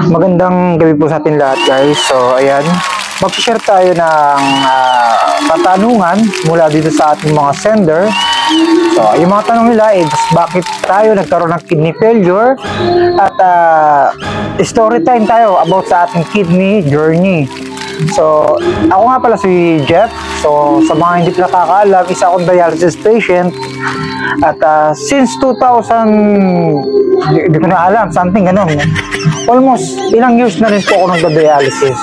Magandang gabi po sa atin lahat, guys. So, ayan, mag-share tayo ng katanungan mula dito sa ating mga sender. So, yung mga tanong nila is bakit tayo nagkaroon ng kidney failure at story time tayo about sa ating kidney journey. So, ako nga pala si Jeff. So, sa mga hindi pa nakakaalam, isa akong dialysis patient. At since 2000, hindi ko na alam, something ganun. Almost ilang years na rin po ako nagda-dialysis.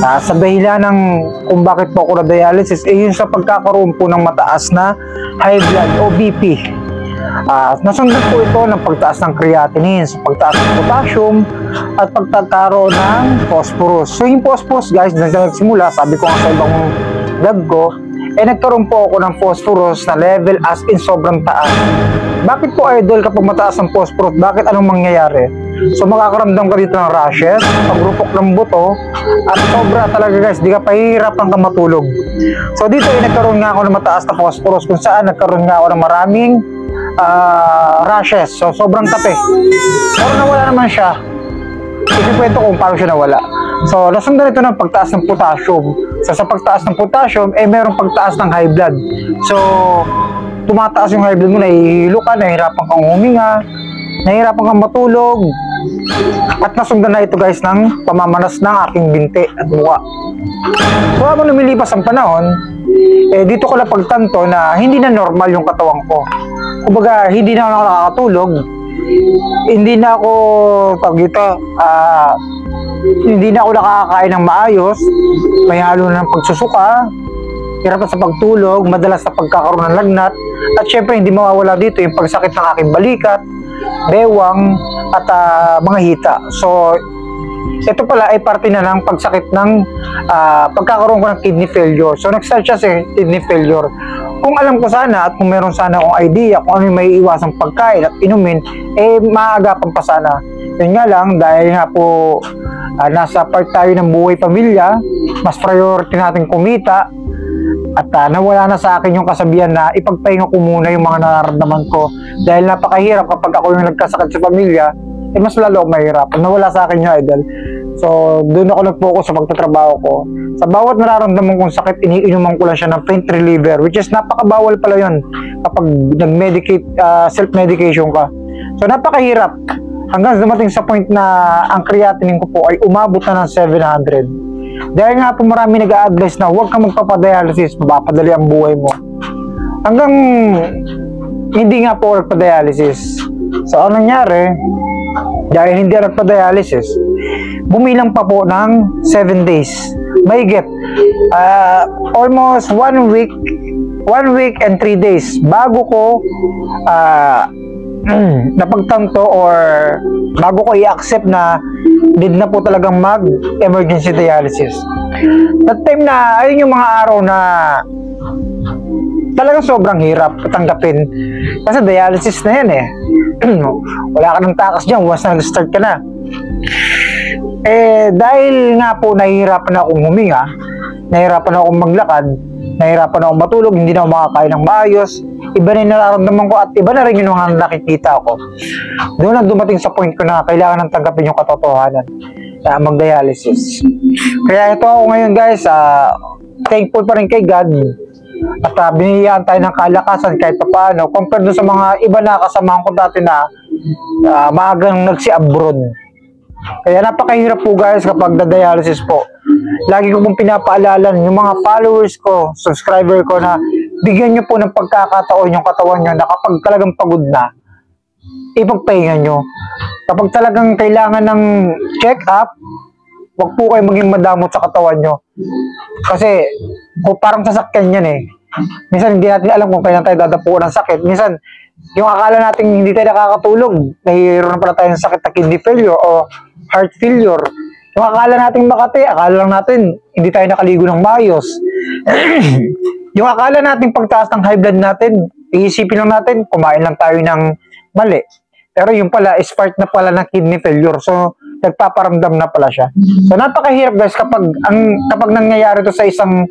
Sa dahilan ng kung bakit po ako nagda-dialysis, yun sa pagkakaroon po ng mataas na high blood o BP. Nasundan po ito ng pagtaas ng creatinine, pagtaas ng potassium, at pagkakaroon ng phosphorus. So yung phosphorus, guys, nagsimula, sabi ko nga sa ibang vlog ko, nagkaroon po ako ng phosphorus na level as in sobrang taas. Bakit po, idol, kapag mataas ang phosphorus? Bakit? Anong mangyayari? So makakaramdam ka dito ng rashes, pagrupok ng buto, at sobra talaga, guys, di ka pahihirapan ka matulog. So dito nagkaroon nga ako ng mataas na phosphorus kung saan nagkaroon nga ako ng maraming rashes. So sobrang tape. Pero nawala naman siya. Ikikwento kung paano siya nawala. So nasundan ito ng pagtaas ng potassium. So sa pagtaas ng potassium, mayroong pagtaas ng high blood. So tumataas yung high blood mo, nahihilo ka, nahihirapan kang huminga, nahihirapan kang matulog. At nasundan na ito, guys, ng pamamanas ng aking binti at mukha. So habang lumilipas ang panahon, dito ko na pagtanto na hindi na normal yung katawan ko. Kumbaga, hindi na ako nakakatulog, hindi na ako hindi na ako nakakakain ng maayos, may halo na ng pagsusuka, hirap sa pagtulog, madalas sa pagkakaroon ng lagnat, at syempre hindi mawawala dito yung pagsakit ng aking balikat, bewang, at mga hita. So ito pala ay parte na ng pagsakit ng pagkakaroon ko ng kidney failure. So nag-start siya sa kidney failure. Kung alam ko sana at kung meron sana akong idea kung ano yung may iwasang pagkain at inumin, maagapan pa sana. Yun nga lang, dahil nga po nasa part tayo ng buhay pamilya, mas priority natin kumita, at nawala na sa akin yung kasabihan na ipagpahinga ko muna yung mga nararamdaman ko dahil napakahirap kapag ako yung nagkasakit sa pamilya, mas lalo ako mahirap. Nawala sa akin yung, idol. So doon ako nag-focus sa pagtatrabaho ko. Sa bawat nararamdaman kong sakit, iniinuman ko lang siya ng pain reliever, which is napakabawal pala yun kapag nag-medicate, self-medication ka. So napakahirap hanggang dumating sa point na ang creatinine ko po ay umabot na ng 700. Dahil nga po marami nag-a-advise na huwag kang magpapadialysis, mapapadali ang buhay mo. Hanggang hindi nga po nagpa-dialysis. So anong nangyari? Dahil hindi nagpa-dialysis, bumilang pa po ng 7 days. Mahigit almost 1 week and 3 days bago ko napagtanto or bago ko i-accept na need na po talagang mag-emergency dialysis. That time na, ayun yung mga araw na talagang sobrang hirap tanggapin. Kasi dialysis na yan wala ka ng takas dyan once na nag-start ka na. Dahil nga po nahihirapan na akong huminga, nahihirapan na akong maglakad, nahihirapan na akong matulog, hindi na ako makakain ng maayos, iba na yung nararamdaman ko at iba na rin yung mga nakikita ko. Doon na dumating sa point ko na kailangan ng tanggapin yung katotohanan na mag-dialysis. Kaya ito ako ngayon, guys, thankful pa rin kay God at binigyan tayo ng kalakasan kahit pa paano compared sa mga iba na kasamahan ko dati na maagang nagsi-abroad. Kaya napakahirap po, guys, kapag na-dialysis po. Lagi ko pong pinapaalala yung mga followers ko, subscriber ko na bigyan nyo po ng pagkakataon yung katawan nyo na kapag talagang pagod na, ipagpahinga nyo. Kapag talagang kailangan ng check-up, huwag po kayo maging madamot sa katawan nyo. Kasi parang sasakyan yan Minsan hindi natin alam kung kailan tayo dadapuan ng sakit. Minsan, yung akala natin hindi tayo nakakatulog, nahihiro na pala tayo ng sakit na kidney failure o heart failure. Yung akala natin makati, akala lang natin hindi tayo nakaligo ng maayos. Yung akala natin pagtaas ng high blood natin, iisipin lang natin, kumain lang tayo ng mali. Pero yung pala, is part na pala ng kidney failure. So, nagpaparamdam na pala siya. So, napakahirap, guys, kapag nangyayari to sa isang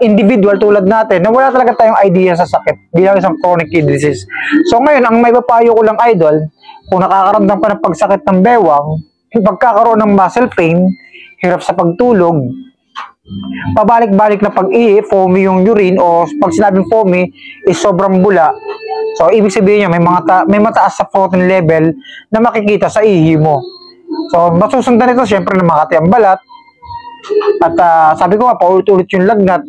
individual tulad natin na wala talaga tayong idea sa sakit bilang isang chronic kidney disease. So, ngayon, ang may papayo ko lang, idol, kung nakakaramdam ka ng pagsakit ng bewang, pagkakaroon ng muscle pain, hirap sa pagtulog, pabalik-balik na pag-ihi, foamy yung urine, o pag sinabing foamy is sobrang bula. So ibig sabihin niya may mataas sa protein level na makikita sa ihi mo. So masusundan nito syempre na makati ang balat at sabi ko nga paulit-ulit yung lagnat.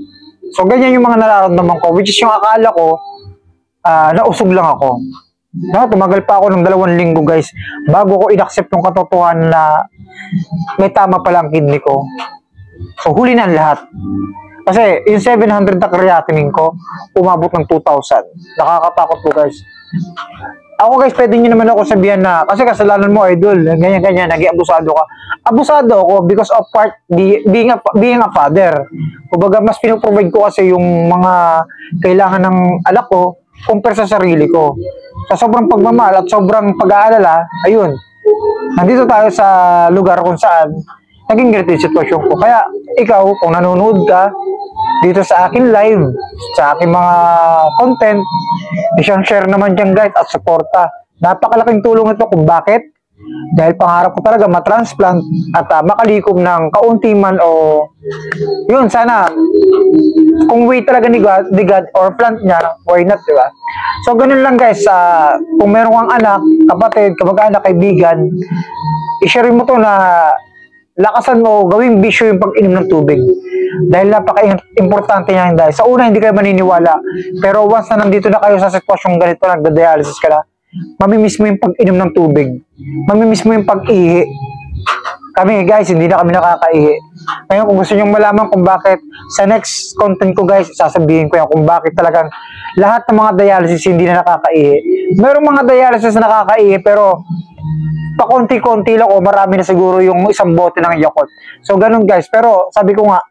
So ganyan yung mga nararamdaman ko, which is yung akala ko nausog lang ako. Tumagal pa ako ng 2 linggo guys bago ko inaccept yung katotohanan na may tama pala ang kidney ko. So huli na ang lahat. Kasi yung 700 na creatinine ko, umabot ng 2,000. Nakakatakot po guys. Ako guys, pwede nyo naman ako sabihan na, kasi kasalanan mo idol, ganyan-ganyan, naging abusado ka. Abusado ako because of being a father. Kumbaga, mas pinoprovide ko kasi yung mga kailangan ng anak ko, compare sa sarili ko. Sa sobrang pagmamahal at sobrang pag-aalala, ayun, nandito tayo sa lugar kung saan naging ganito yung sitwasyon ko. Kaya ikaw, kung nanonood ka dito sa akin live, sa aking mga content, isang share naman dyan guys at suporta. Napakalaking tulong ito kung bakit. Dahil pangarap ko talaga matransplant at makalikom ng kaunti man o yun, sana kung way talaga ni God or plant niya, why not, diba? So ganun lang guys, kung meron kang anak, kapatid, kamag-anak, kaibigan, i-share mo to na lakasan mo, gawing bisyo yung pag-inom ng tubig. Dahil napaka-importante niya dahil. Sa una, hindi kayo maniniwala. Pero once na nandito na kayo sa sitwasyong ganito, nagda-dialysis ka na, mamimiss mo yung pag-inom ng tubig. Mamimiss mo yung pag-ihi. Kami guys, hindi na kami nakakaihi. Ngayon, kung gusto nyo malaman kung bakit, sa next content ko guys, sasabihin ko yan kung bakit talagang lahat ng mga dialysis hindi na nakakaihi. Merong mga dialysis na nakakaihi, pero pakonti-konti lang o marami na siguro yung isang bote ng Yakult. So, ganun guys. Pero, sabi ko nga,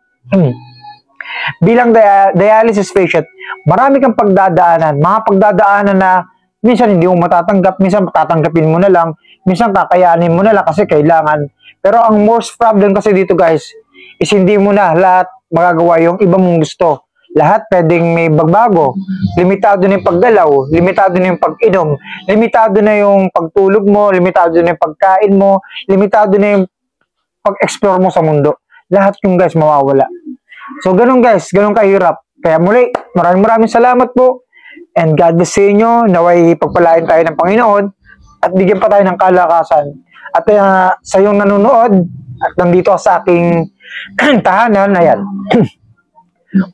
bilang dialysis patient, marami kang pagdadaanan. Mga pagdadaanan na minsan hindi mo matatanggap, minsan tatanggapin mo na lang, minsan kakayanin mo na lang kasi kailangan. Pero ang most problem kasi dito guys, is hindi mo na lahat magagawa yung iba mong gusto. Lahat pwedeng may bagbago. Limitado na yung paggalaw, limitado na yung pag-inom, limitado na yung pagtulog mo, limitado na yung pagkain mo, limitado na yung pag-explore mo sa mundo. Lahat yung guys mawawala. So ganun guys, ganun kahirap. Kaya muli, maraming salamat po. And God bless sa inyo. Naway pagpalain tayo ng Panginoon at bigyan pa tayo ng kalakasan. At sa yung nanonood at nandito sa aking tahanan, ayan.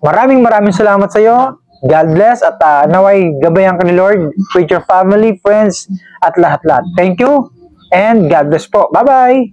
Maraming salamat sa iyo. God bless at naway gabayan ka ni Lord with your family, friends at lahat-lahat. Thank you and God bless po. Bye-bye!